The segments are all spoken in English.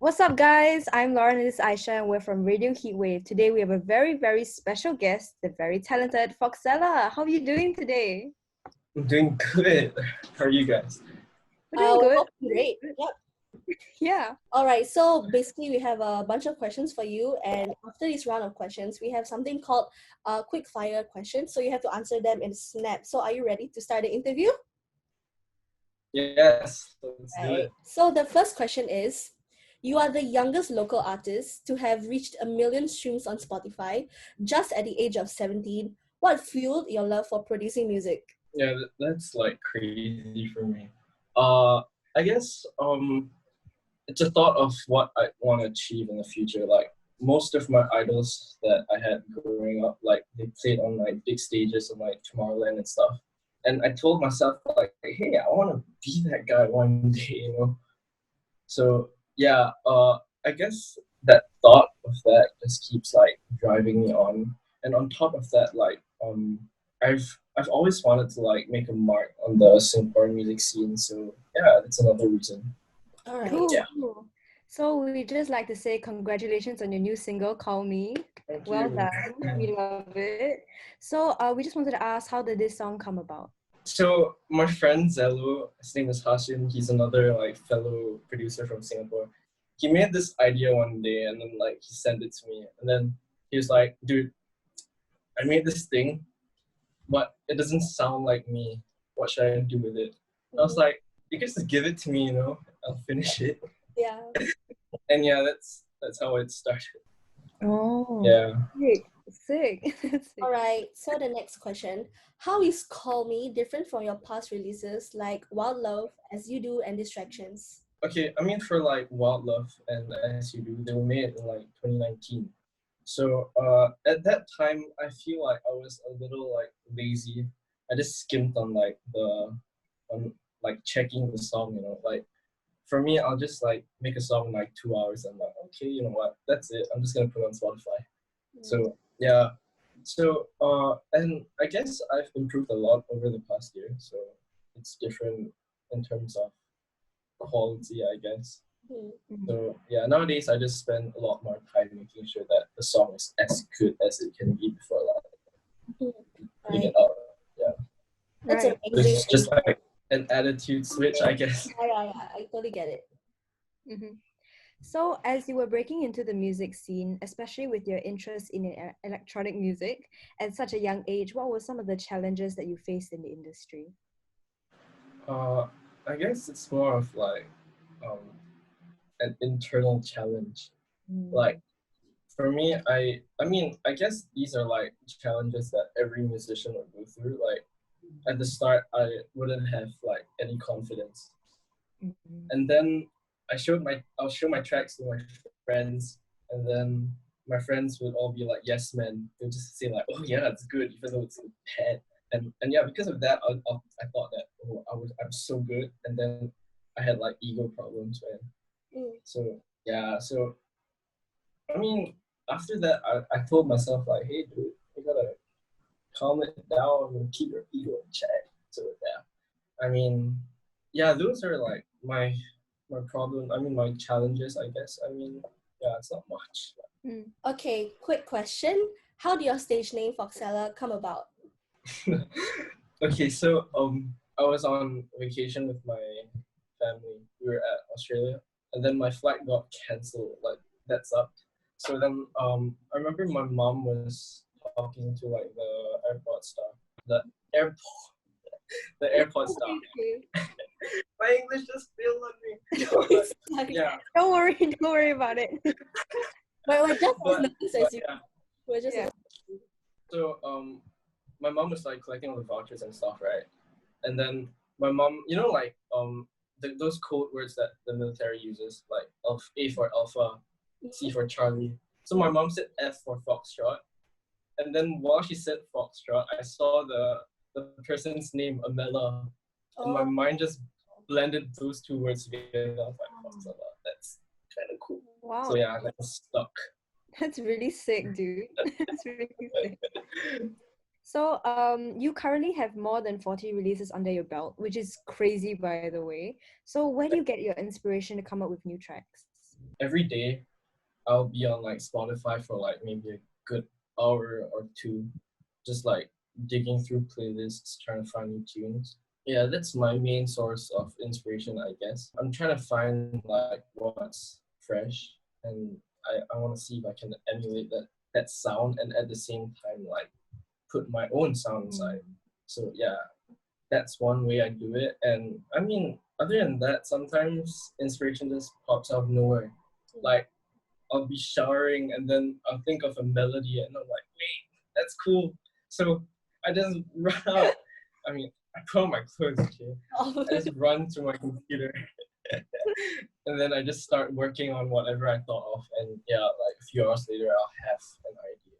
What's up, guys? I'm Lauren and Aisha, and we're from Radio Heatwave. Today, we have a very, very special guest, the very talented Foxela. How are you doing today? I'm doing good. How are you guys? We're doing good. Great. Yep. Yeah. All right. So basically, we have a bunch of questions for you, and after this round of questions, we have something called quick fire questions. So you have to answer them in snap. So are you ready to start the interview? Yes, let's do it. So the first question is, you are the youngest local artist to have reached 1 million streams on Spotify just at the age of 17. What fueled your love for producing music? Yeah, that's like crazy for me. I guess it's a thought of what I want to achieve in the future. Like most of my idols that I had growing up, like they played on like big stages on like Tomorrowland and stuff. And I told myself like, hey, I want to be that guy one day. So yeah, I guess that thought of that just keeps like driving me on. And on top of that, like I've always wanted to like make a mark on the Singaporean music scene. So yeah, that's another reason. All right. Cool. Yeah. So we just like to say congratulations on your new single, Call Me. Thank Well you. done. We love it. So we just wanted to ask, how did this song come about? So my friend Zello, his name is Hashim. He's another like fellow producer from Singapore. He made this idea one day, and then like he sent it to me, and then he was like, "Dude, I made this thing, but it doesn't sound like me. What should I do with it?" I was like, "You can just give it to me, I'll finish it." Yeah. And yeah, that's how it started. Oh. Yeah. Sick. Sick. All right. So the next question: how is Call Me different from your past releases like Wild Love, As You Do, and Distractions? Okay, I mean for like Wild Love and As You Do, they were made in like 2019. So at that time, I feel like I was a little like lazy. I just skimmed on like on like checking the song. Like for me, I'll just like make a song in like 2 hours. I'm like, okay, you know what? That's it. I'm just gonna put it on Spotify. So yeah. So and I guess I've improved a lot over the past year. So it's different in terms of quality, I guess. So yeah, nowadays I just spend a lot more time making sure that the song is as good as it can be before putting it out. Yeah. That's Right. amazing. It's just like an attitude switch, I guess. Yeah. I totally get it. Mm-hmm. So, as you were breaking into the music scene, especially with your interest in electronic music at such a young age, what were some of the challenges that you faced in the industry? I guess it's more of like an internal challenge. Like for me, I mean, I guess these are like challenges that every musician would go through. Like at the start, I wouldn't have like any confidence, and then I'll show my tracks to my friends, and then my friends would all be like, "Yes, man." They'll just say like, "Oh yeah, it's good," even though it's bad. And yeah, because of that, I thought that I'm so good, and then I had like ego problems, man. So yeah, so I mean, after that, I told myself like, "Hey, dude, you gotta calm it down and keep your ego in check." So yeah, I mean, yeah, those are like my problem. I mean, my challenges, I guess. I mean, yeah, it's not much. Okay, quick question. How did your stage name Foxela come about? Okay, so I was on vacation with my family. We were at Australia, and then my flight got cancelled. Like that sucked. So then I remember my mom was talking to like the airport staff. Airport, the airport staff. My English just failed on me. But, yeah. Don't worry about it. We're just But, as nice as you. yeah. We're just Yeah. So my mom was like collecting all the vouchers and stuff, right? And then my mom, like those code words that the military uses, like A for Alpha, C for Charlie. So my mom said F for Foxtrot, and then while she said Foxtrot, I saw the person's name, Amela, and my mind just blended those two words together. I was like, Foxela, that's kind of cool. Wow. So yeah, that stuck. That's really sick, dude. That's really sick. So, you currently have more than 40 releases under your belt, which is crazy, by the way. So, where do you get your inspiration to come up with new tracks? every day I'll be on like Spotify for like maybe a good hour or two, just like digging through playlists, trying to find new tunes. Yeah, that's my main source of inspiration, I guess. I'm trying to find like what's fresh, and I want to see if I can emulate that sound, and at the same time like put my own sound inside. So yeah, that's one way I do it. And I mean, other than that, sometimes inspiration just pops out of nowhere. Like I'll be showering and then I'll think of a melody and I'm like, wait, that's cool. So I just run out. I mean, I put on my clothes, okay? I just run to my computer and then I just start working on whatever I thought of. And yeah, like a few hours later, I'll have an idea.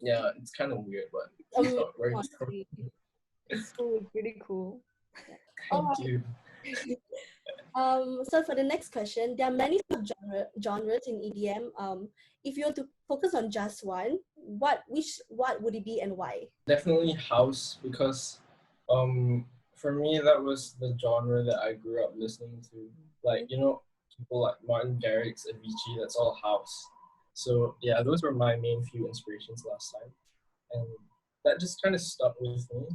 Yeah, it's kind of weird, but it's not very cool. It's cool, really cool. Thank you. So for the next question, there are many genres in EDM. If you were to focus on just one, what would it be and why? Definitely house, because for me that was the genre that I grew up listening to. Like, you know, people like Martin Garrix, Avicii, that's all house. So yeah, those were my main few inspirations last time. And that just kind of stuck with me.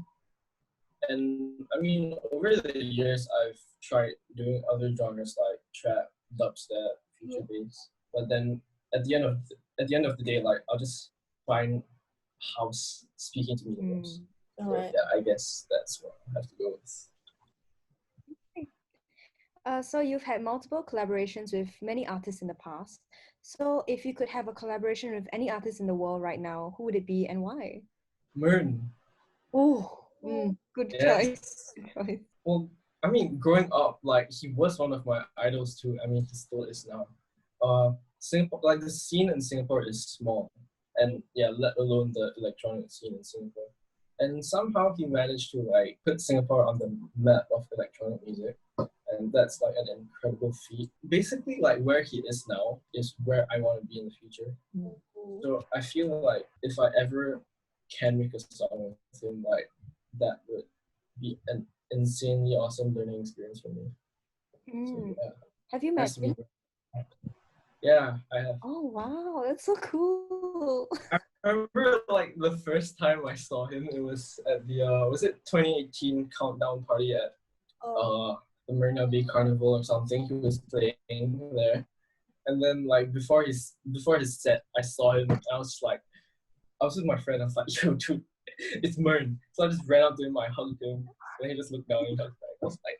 And I mean, over the years, I've tried doing other genres like trap, dubstep, future bass. But then at the end of the day, like I'll just find house speaking to me the most. So, Alright. yeah, I guess that's what I have to go with. So you've had multiple collaborations with many artists in the past. So if you could have a collaboration with any artist in the world right now, who would it be and why? MYRNE. Oh, good choice. Well, I mean, growing up, like he was one of my idols too. I mean, he still is now. Singapore, like the scene in Singapore is small, and yeah, let alone the electronic scene in Singapore. And somehow he managed to like put Singapore on the map of electronic music, and that's like an incredible feat. Basically, like where he is now is where I want to be in the future. So I feel like if I ever can make a song with him, like that would be an insanely awesome learning experience for me. So, yeah. Have you met him? Yeah, I have. Oh wow, that's so cool. I remember like the first time I saw him, it was at the was it 2018 countdown party at the Marina Bay Carnival or something. He was playing there, and then like before his set, I saw him. I was with my friend. I was like, yo, dude, it's MYRNE. So I just ran up to him, I hugged him, and he just looked down and hugged back. I was like,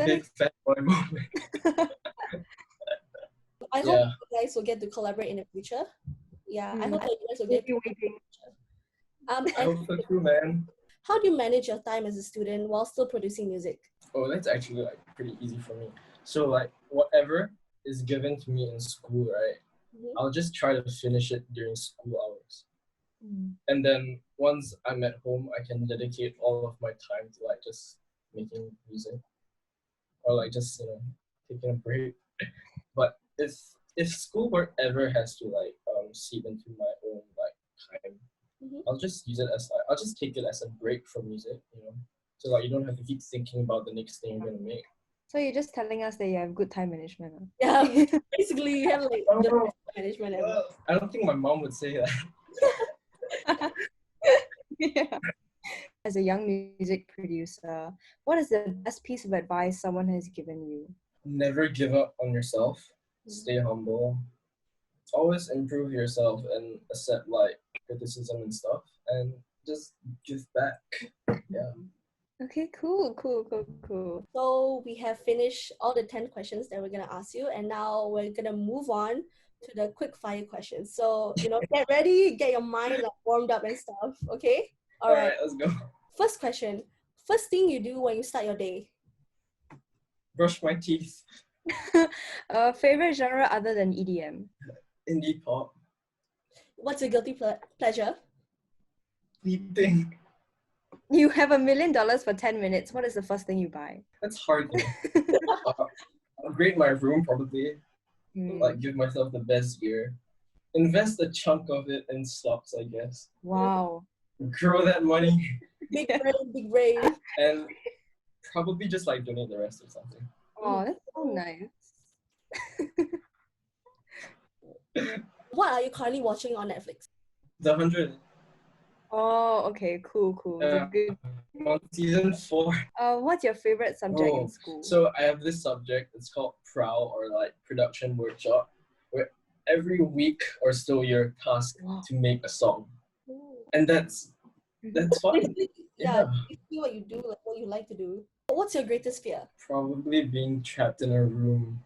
big fat boy moment. I hope you guys will get to collaborate in the future. Yeah, I hope that you guys will get to waiting. I hope so too, man. How do you manage your time as a student while still producing music? Oh, that's actually like pretty easy for me. So like whatever is given to me in school, right? I'll just try to finish it during school hours. And then once I'm at home, I can dedicate all of my time to like just making music, or like just, you know, taking a break. But if schoolwork ever has to like seep into my own like time, I'll just use it as like, I'll just take it as a break from music, you know. So like you don't have to keep thinking about the next thing you're gonna make. So you're just telling us that you have good time management. Yeah, basically you have like the best management ever. I don't think my mom would say that. Yeah. As a young music producer, what is the best piece of advice someone has given you? Never give up on yourself. Stay humble. Always improve yourself and accept like criticism and stuff, and just give back. Yeah. Okay, cool. So we have finished all the 10 questions that we're gonna ask you, and now we're gonna move on to the quick fire questions. So, you know, get ready, get your mind like warmed up and stuff. Okay? All right, let's go. First question. First thing you do when you start your day? Brush my teeth. Favorite genre other than EDM? Indie pop. What's your guilty pleasure? Sleeping. You have $1 million for 10 minutes. What is the first thing you buy? That's hard though. Upgrade my room probably. Like give myself the best gear. Invest a chunk of it in stocks, I guess. Wow. Grow that money. Big brain. And probably just like donate the rest or something. Oh, that's so nice. What are you currently watching on Netflix? The 100. Oh, okay, cool. It's a good. On season 4. What's your favorite subject in Oh, school? so I have this subject. It's called PROW, or like production workshop, where every week or so you're tasked to make a song, and that's fun. Basically, yeah, basically what you do, like what you like to do. What's your greatest fear? Probably being trapped in a room.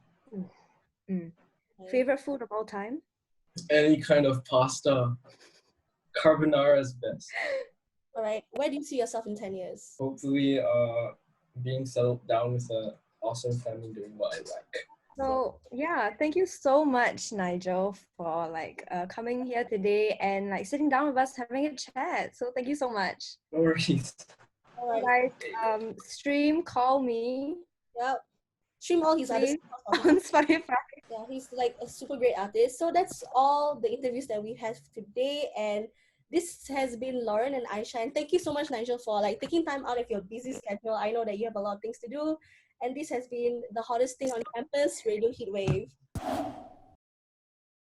Favorite food of all time? Any kind of pasta. Carbonara is best. All right. Where do you see yourself in 10 years? Hopefully, being settled down with an awesome family doing what I like. So yeah, thank you so much, Nigel, for coming here today and like sitting down with us having a chat. So thank you so much. No worries. All right. Guys, stream Call Me. Yep. Stream all his other stuff on Spotify. Yeah, he's like a super great artist. So that's all the interviews that we have today, and this has been Lauren and Aisha. And thank you so much, Nigel, for like taking time out of your busy schedule. I know that you have a lot of things to do, and this has been the hottest thing on campus, Radio Heatwave.